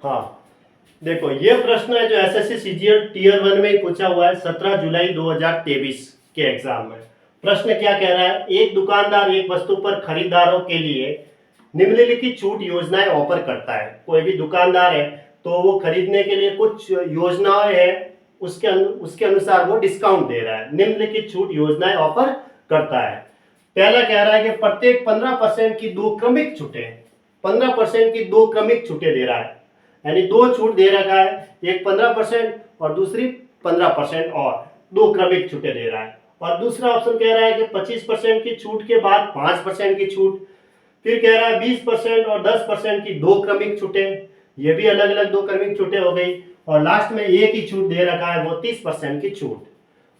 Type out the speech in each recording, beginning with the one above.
हाँ, देखो ये प्रश्न है जो एसएससी सीजीएल टीयर 1 में ही पूछा हुआ है 17 जुलाई 2023 के एग्जाम में। प्रश्न क्या कह रहा है, एक दुकानदार एक वस्तु पर खरीदारों के लिए निम्नलिखित छूट योजनाएं ऑफर करता है। कोई भी दुकानदार है तो वो खरीदने के लिए कुछ योजनाएं है, उसके अनुसार वो डिस्काउंट दे रहा है, निम्नलिखित छूट योजनाएं ऑफर करता है। पहला कह रहा है कि प्रत्येक 15% की दो क्रमिक छूटें, 15% की दो क्रमिक छूटें दे रहा है, यानी दो छूट दे रखा है, एक 15% और दूसरी 15% और दो क्रमिक छूटें दे रहा है। और दूसरा ऑप्शन कह रहा है कि 25% की छूट के बाद 5% की छूट, फिर कह रहा है 20% और 10% की दो क्रमिक छूटें, ये भी अलग अलग दो क्रमिक छूटें हो गई, और लास्ट में एक ही छूट दे रखा है वो 30% की छूट।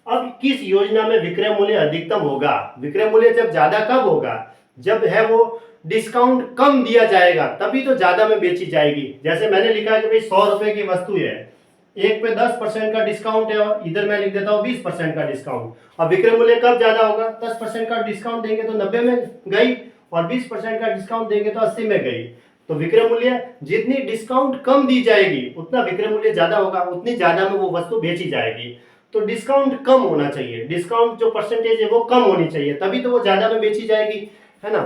अब किस योजना में विक्रय मूल्य अधिकतम होगा? विक्रय मूल्य जब ज्यादा कब होगा? जब है वो डिस्काउंट कम दिया जाएगा, तभी तो ज्यादा में बेची जाएगी। जैसे मैंने लिखा है कि भाई 100 रुपए की वस्तु है, एक पे 10% का डिस्काउंट है और इधर मैं लिख देता हूँ 20% का डिस्काउंट। अब विक्रय मूल्य कब ज्यादा होगा? 10% का डिस्काउंट देंगे तो 90 में गई, और 20% का डिस्काउंट देंगे तो 80 में गई। तो विक्रय मूल्य जितनी डिस्काउंट कम दी जाएगी उतना विक्रय मूल्य ज्यादा होगा, उतनी ज्यादा में वो वस्तु बेची जाएगी। तो डिस्काउंट कम होना चाहिए, डिस्काउंट जो परसेंटेज है वो कम होनी चाहिए, तभी तो वो ज्यादा में बेची जाएगी, है ना।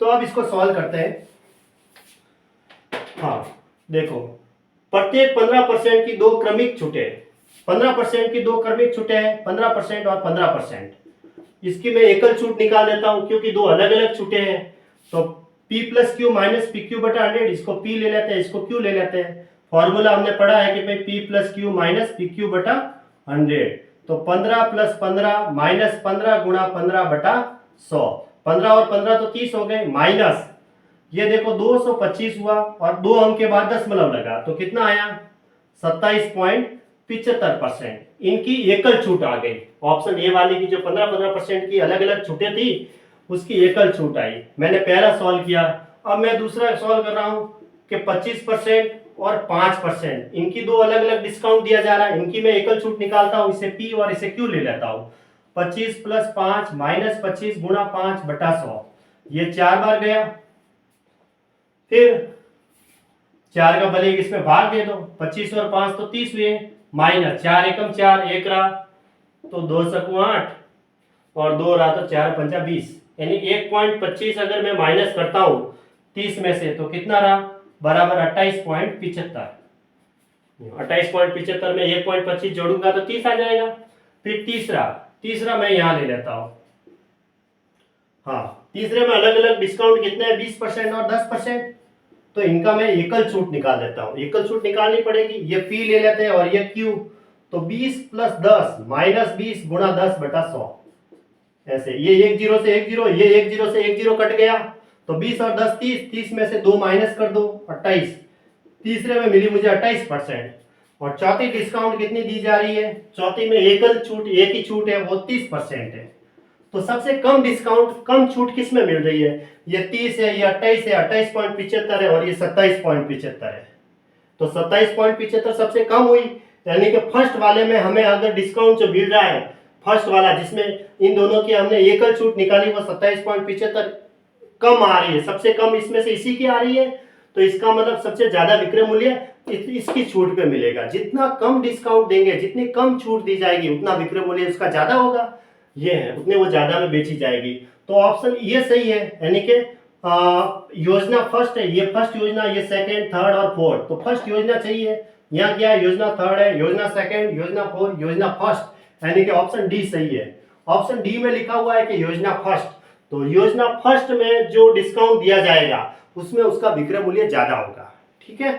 तो अब इसको सॉल्व करते हैं। हाँ देखो, प्रत्येक 15% की दो क्रमिक छूटें, 15% की दो क्रमिक छूटें हैं, 15% और 15%। इसकी मैं एकल छूट निकाल देता हूं क्योंकि दो अलग अलग छूटें हैं। तो P plus Q minus P Q बटा 100, इसको P ले लेते हैं, इसको Q ले लेते हैं। फॉर्मूला हमने पढ़ा है कि भाई P plus Q minus P Q बटा 100। तो 15 प्लस 15 माइनस 15 गुणा 15 बटा 100, 15 और 15 तो 30 हो गए, माइनस ये देखो 225 हुआ और दो अंक के बाद दशमलव लगा तो कितना आया? 27.75%। इनकी एकल छूट आ गई। ऑप्शन ए वाली की जो 15% की अलग अलग छूटें थी उसकी एकल छूट आई। मैंने पहला सॉल्व किया, अब मैं दूसरा सॉल्व कर रहा हूं कि 25% और 5%, इनकी दो अलग अलग डिस्काउंट दिया जा रहा है, इनकी मैं एकल छूट निकालता हूं, इसे P और इसे Q ले लेता हूं। 25 प्लस 5 माइनस 25 गुणा 5 बटा 100, ये 4 बार गया, फिर 4 का भले इसमें भाग दे दो, 25 और 5 तो 30 हुए, माइनस 4 एकम 4 एक रहा तो 2 सकू 8 और 2 रहा तो 4 पंचा 20, यानी 1.25 अगर मैं माइनस करता हूं 30 में से तो कितना रहा? बराबर 28.75। 28.75 में 1.25 जोड़ूंगा तो 30 आ जाएगा। फिर तीसरा मैं यहां ले लेता हूं। हाँ, तीसरे में अलग अलग डिस्काउंट कितने हैं? 20% और 10%। तो इनका मैं एकल छूट निकाल देता हूं, एकल छूट निकालनी पड़ेगी। ये P ले लेते हैं और ये Q, तो 20 प्लस 10 माइनस 20 गुणा 10 बटा 100, ऐसे ये एक जीरो से एक जीरो, ये एक जीरो से एक जीरो कट गया तो 20 और 10 30, 30 में से 2 माइनस कर दो 28। तीसरे में मिली मुझे 28%। और चौथी डिस्काउंट कितनी दी जा रही है? चौथी में एकल छूट, एक ही छूट है, वो 30% है। तो सबसे कम डिस्काउंट, कम छूट किस में मिल रही है? ये 30 है, ये 28 है, 28.75 है, और ये 27.75 है। तो 27.75 सबसे कम हुई, यानी कि फर्स्ट वाले में हमें अगर डिस्काउंट जो मिल रहा है, फर्स्ट वाला जिसमें इन दोनों की हमने एकल छूट निकाली वो 27.75 कम आ रही है, सबसे कम इसमें से इसी की आ रही है। तो इसका मतलब सबसे ज्यादा विक्रय मूल्य इसकी छूट पे मिलेगा। जितना कम डिस्काउंट देंगे, जितनी कम छूट दी जाएगी, उतना विक्रय मूल्य उसका ज्यादा होगा, ये है, उतने वो ज्यादा में बेची जाएगी। तो ऑप्शन ये सही है, यानी कि योजना फर्स्ट है, ये फर्स्ट योजना, ये सेकंड, थर्ड और फोर्थ। तो फर्स्ट योजना चाहिए, यहाँ क्या है? योजना थर्ड है, योजना सेकंड, योजना फोर्थ, योजना फर्स्ट, यानी कि ऑप्शन डी सही है। ऑप्शन डी में लिखा हुआ है कि योजना फर्स्ट, तो योजना फर्स्ट में जो डिस्काउंट दिया जाएगा उसमें उसका विक्रय मूल्य ज्यादा होगा। ठीक है।